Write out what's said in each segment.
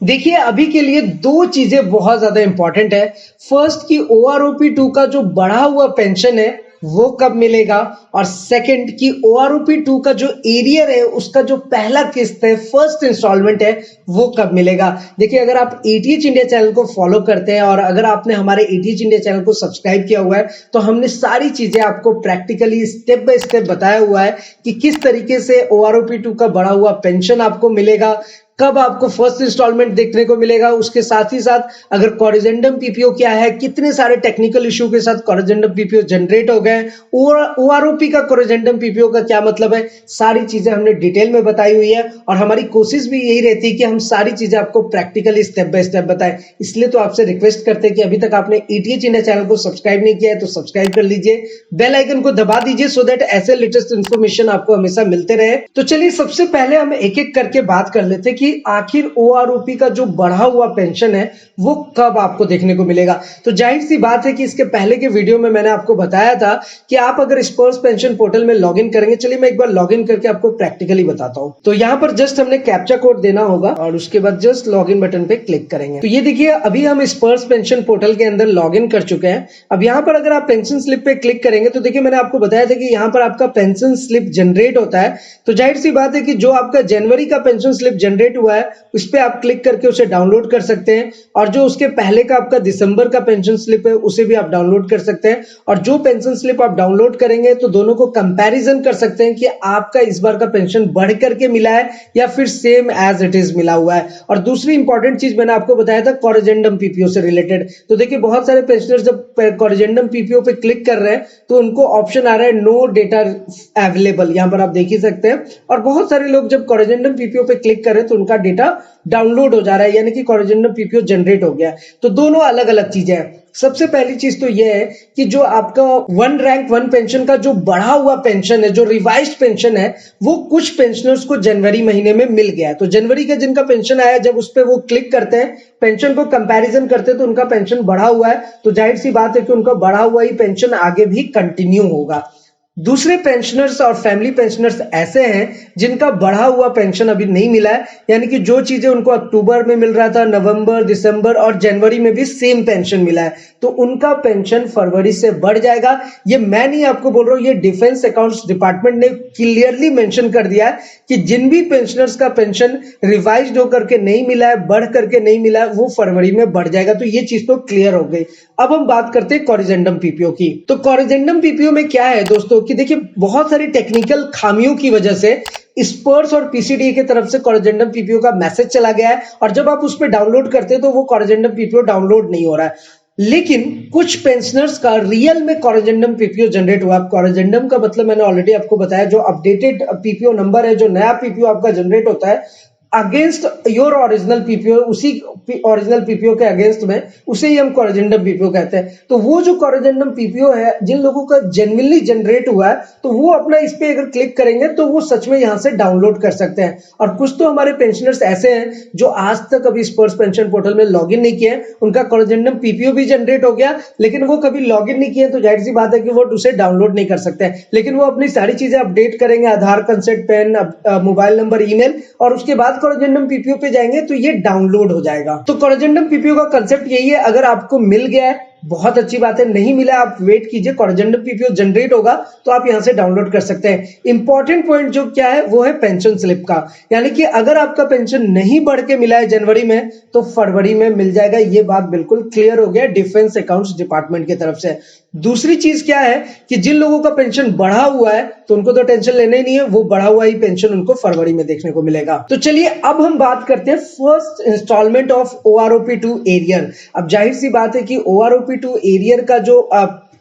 देखिए, अभी के लिए 2 चीज़ें बहुत ज़्यादा इम्पोर्टेंट है। फर्स्ट कि ओआरओपी 2 का जो बढ़ा हुआ पेंशन है, वो कब मिलेगा? और सेकंड कि ओआरओपी 2 का जो एरियर है, उसका जो पहला किस्त है, फर्स्ट इंस्टॉलमेंट है, वो कब मिलेगा? देखिए, अगर आप एटीएच इंडिया चैनल को फॉलो करते हैं और अगर आपने हमारे एटीएच इंडिया चैनल को सब्सक्राइब किया हुआ है, तो हमने सारी चीज़ें आपको प्रैक्टिकली स्टेप बाय स्टेप बताया हुआ है कि किस तरीके से ओआरओपी 2 का बढ़ा हुआ पेंशन आपको मिलेगा, कब आपको फर्स्ट इंस्टॉलमेंट देखने को मिलेगा। उसके साथ ही साथ अगर कॉरिजेंडम पीपीओ क्या है, कितने सारे टेक्निकल इश्यू के साथ कॉरिजेंडम पीपीओ जनरेट हो गए, ओआरओपी का कॉरिजेंडम पीपीओ का क्या मतलब है, सारी चीजें हमने डिटेल में बताई हुई है। और हमारी कोशिश भी यही रहती है कि हम सारी चीजें आपको प्रैक्टिकली स्टेप बाय स्टेप बताएं। इसलिए तो आपसे रिक्वेस्ट करते हैं कि अभी तक आपने एटीएच इंडिया चैनल को सब्सक्राइब नहीं किया है तो सब्सक्राइब कर लीजिए, बेल आइकन को दबा दीजिए सो दैट ऐसे लेटेस्ट इन्फॉर्मेशन आपको हमेशा मिलते रहे। तो चलिए सबसे पहले हम एक एक करके बात कर लेते हैं कि आखिर ओआरओपी का जो बढ़ा हुआ पेंशन है वो कब आपको देखने को मिलेगा। तो जाहिर सी बात है कि इसके पहले के वीडियो में मैंने आपको बताया था कि आप अगर स्पर्श पेंशन पोर्टल में लॉगिन करेंगे, चलिए मैं एक बार लॉगिन करके आपको प्रैक्टिकली बताता हूं। तो यहाँ पर जस्ट हमने कैप्चा कोड देना होगा और उसके बाद जस्ट लॉगिन बटन पे क्लिक करेंगे। तो ये देखिए, अभी हम स्पर्श पेंशन पोर्टल के अंदर लॉगिन कर चुके हैं। अब यहाँ पर अगर आप पेंशन स्लिप पे क्लिक करेंगे तो देखिए, मैंने आपको बताया था कि यहाँ पर आपका पेंशन स्लिप जनरेट होता है। तो जाहिर सी बात है कि जो आपका जनवरी का पेंशन स्लिप जनरेट हुआ है उस पे आप क्लिक करके उसे डाउनलोड कर सकते हैं, और जो उसके पहले का आपका दिसंबर का पेंशन स्लिप है उसे भी आप डाउनलोड कर सकते हैं। और जो पेंशन स्लिप आप डाउनलोड करेंगे तो दोनों को कंपैरिजन कर सकते हैं कि आपका इस बार का पेंशन बढ़ करके मिला है या फिर सेम एज इट इज मिला हुआ है। और दूसरी इंपॉर्टेंट चीज मैंने आपको बताया था कॉरिजेंडम पीपीओ से रिलेटेड। तो देखिए, बहुत सारे पेंशनर्स जब कॉरिजेंडम पीपीओ पे क्लिक कर रहे हैं तो उनको ऑप्शन आ रहा है नो डेटा अवेलेबल, यहां पर आप देख ही सकते हैं। और बहुत सारे लोग जब कॉरिजेंडम पीपीओ पे क्लिक कर रहे हैं तो उनका डेटा डाउनलोड हो जा रहा है, यानी कि कॉरिजेंडम पीपीओ जनरेट हो गया। तो दोनों अलग अलग चीजें हैं। सबसे पहली चीज तो यह है कि जो आपका 1 रैंक 1 पेंशन का जो बढ़ा हुआ पेंशन है, जो रिवाइज्ड पेंशन है, वो कुछ पेंशनर्स को जनवरी महीने में मिल गया है। तो जनवरी का जिनका पेंशन आया, जब उस पर वो क्लिक करते हैं, पेंशन को कंपैरिजन करते हैं तो उनका पेंशन बढ़ा हुआ है। तो जाहिर सी बात है कि उनका बढ़ा हुआ ही पेंशन आगे भी कंटिन्यू होगा। दूसरे पेंशनर्स और फैमिली पेंशनर्स ऐसे हैं जिनका बढ़ा हुआ पेंशन अभी नहीं मिला है, यानी कि जो चीजें उनको अक्टूबर में मिल रहा था, नवंबर, दिसंबर और जनवरी में भी सेम पेंशन मिला है, तो उनका पेंशन फरवरी से बढ़ जाएगा। ये मैं नहीं आपको बोल रहा हूं, ये डिफेंस अकाउंट्स डिपार्टमेंट ने क्लियरली मेंशन कर दिया है कि जिन भी पेंशनर्स का पेंशन रिवाइज्ड होकर के नहीं मिला है, बढ़ करके नहीं मिला है, वो फरवरी में बढ़ जाएगा। तो ये चीज तो क्लियर हो गई। अब हम बात करते हैं कॉरिजेंडम पीपीओ की। तो कॉरिजेंडम पीपीओ में क्या है दोस्तों कि देखिए, बहुत सारी टेक्निकल खामियों की वजह से स्पर्श और पीसीडीए की तरफ से कॉरिजेंडम पीपीओ का मैसेज चला गया है, और जब आप उस पर डाउनलोड करते हैं तो वो कॉरिजेंडम पीपीओ डाउनलोड नहीं हो रहा है। लेकिन कुछ पेंशनर्स का रियल में कॉरिजेंडम पीपीओ जनरेट हुआ। कॉरिजेंडम का मतलब मैंने ऑलरेडी आपको बताया, जो अपडेटेड पीपीओ नंबर है, जो नया पीपीओ आपका जनरेट होता है अगेंस्ट योर ओरिजिनल पीपीओ, उसी ओरिजिनल पीपीओ के अगेंस्ट में, उसे ही हम कॉरिजेंडम पीपीओ कहते हैं। तो वो जो कॉरिजेंडम पीपीओ है, जिन लोगों का जेन्युइनली जनरेट हुआ है, तो वो अपना इस पे अगर क्लिक करेंगे तो वो सच में यहां से डाउनलोड कर सकते हैं। और कुछ तो हमारे पेंशनर्स ऐसे हैं जो आज तक अभी स्पर्श पेंशन पोर्टल में लॉगिन नहीं किए, उनका कॉरिजेंडम पीपीओ भी जनरेट हो गया लेकिन वो कभी लॉगिन नहीं किए, तो जाहिर सी बात है कि वो उसे डाउनलोड नहीं कर सकते हैं। लेकिन वो अपनी सारी चीजें अपडेट करेंगे, Aadhaar, consent, PAN, mobile number, email, और उसके बाद कॉरिजेंडम पीपीओ पे जाएंगे तो ये डाउनलोड हो जाएगा। तो कॉरिजेंडम पीपीओ का कंसेप्ट यही है, अगर आपको मिल गया है बहुत अच्छी बात है, नहीं मिला आप वेट कीजिए, कॉरिजेंडम पीपीओ जनरेट होगा तो आप यहां से डाउनलोड कर सकते हैं। इंपॉर्टेंट पॉइंट जो क्या है वो है पेंशन स्लिप का, यानी कि अगर आपका पेंशन नहीं बढ़ के मिला है जनवरी में तो फरवरी में मिल जाएगा। ये बात बिल्कुल क्लियर हो गया डिफेंस अकाउंट्स डिपार्टमेंट की तरफ से। दूसरी चीज क्या है कि जिन लोगों का पेंशन बढ़ा हुआ है तो उनको तो टेंशन लेना ही नहीं है, वो बढ़ा हुआ ही पेंशन उनको फरवरी में देखने को मिलेगा। तो चलिए अब हम बात करते हैं first instalment of OROP 2 arrear. अब जाहिर सी बात है कि ओआरओपी 2 एरियर का जो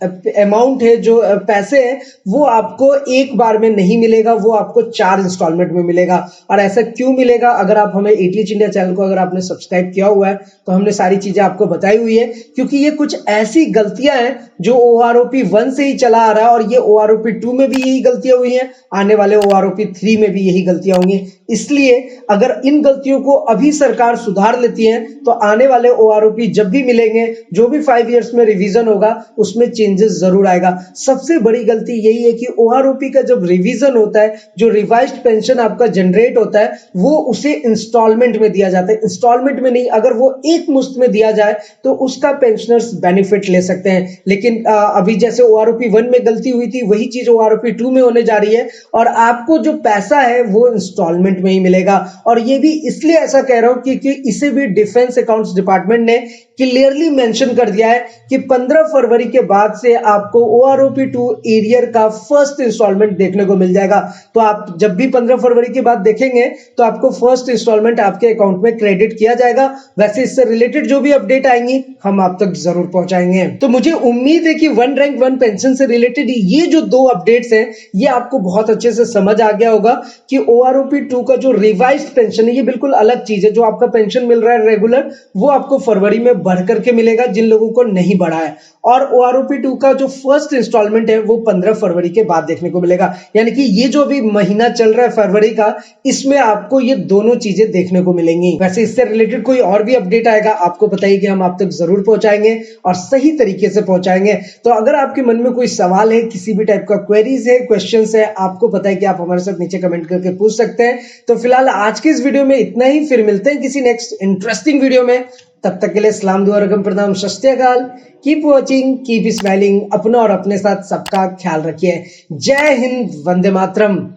अमाउंट है, जो पैसे हैं, वो आपको एक बार में नहीं मिलेगा, वो आपको 4 इंस्टॉलमेंट में मिलेगा। और ऐसा क्यों मिलेगा? अगर आप हमें एटीएच इंडिया चैनल को अगर आपने सब्सक्राइब किया हुआ है तो हमने सारी चीजें आपको बताई हुई है, क्योंकि ये कुछ ऐसी गलतियां हैं जो ओआरओपी 1 से ही चला आ रहा है, और ये ओआरओपी 2 में भी यही गलतियां हुई हैं, आने वाले ओआरओपी 3 में भी यही गलतियां होंगी। इसलिए अगर इन गलतियों को अभी सरकार सुधार लेती है तो आने वाले ओआरओपी जब भी मिलेंगे, जो भी 5 इयर्स में रिवीजन होगा उसमें चेंजेस जरूर आएगा। सबसे बड़ी गलती यही है कि ओआरओपी का जब रिवीजन होता है, जो रिवाइज्ड पेंशन आपका जनरेट होता है, वो उसे इंस्टॉलमेंट में दिया जाता है, इंस्टॉलमेंट में नहीं। अगर वो एक मुश्त में दिया जाए तो उसका पेंशनर्स बेनिफिट ले सकते हैं, लेकिन अभी जैसे ओआरओपी 1 में गलती हुई थी वही चीज ओआरओपी 2 में होने जा रही है, और आपको जो पैसा है वो इंस्टॉलमेंट में ही मिलेगा। और ये भी इसलिए ऐसा कह रहा हूं क्योंकि इसे भी डिफेंस अकाउंट्स डिपार्टमेंट ने क्लियरली मेंशन कर दिया है कि 15 फरवरी के बाद से आपको ओआरओपी 2 एरियर का फर्स्ट इंस्टॉलमेंट देखने को मिल जाएगा। तो आप जब भी 15 फरवरी के बाद देखेंगे तो आपको फर्स्ट इंस्टॉलमेंट आपके अकाउंट में क्रेडिट किया जाएगा। वैसे इससे रिलेटेड जो भी अपडेट आएंगी हम आप तक जरूर पहुंचाएंगे। तो मुझे उम्मीद है कि वन रैंक वन पेंशन से रिलेटेड ये जो 2 अपडेट्स हैं ये आपको बहुत अच्छे से समझ आ गया होगा कि ओआरओपी 2 का जो रिवाइज्ड पेंशन है ये बिल्कुल अलग चीज है। जो आपका पेंशन मिल रहा है रेगुलर, वो आपको फरवरी में बढ़ करके मिलेगा जिन लोगों को नहीं बढ़ा है, और ओआरओपी 2 का जो फर्स्ट इंस्टॉलमेंट है वो 15 फरवरी के बाद देखने को मिलेगा। यानी कि ये जो भी महीना चल रहा है फरवरी का, इसमें आपको ये दोनों चीजें देखने को मिलेंगी। वैसे इससे रिलेटेड कोई और भी अपडेट आएगा आपको बताइए कि हम आप तक जरूर पहुंचाएंगे और सही तरीके से पहुंचाएंगे। तो अगर आपके मन में कोई सवाल है, किसी भी टाइप का क्वेरीज है, क्वेश्चंस है, आपको पता है कि आप हमारे साथ नीचे कमेंट करके पूछ सकते हैं। तो फिलहाल आज के इस वीडियो में इतना ही, फिर मिलते हैं किसी नेक्स्ट इंटरेस्टिंग वीडियो में। तब तक के लिए सलाम दुआ रकम प्रणाम, सत श्री अकाल। Keep watching, keep smiling. अपना और अपने साथ सबका ख्याल रखिए। जय हिंद, वंदे मातरम।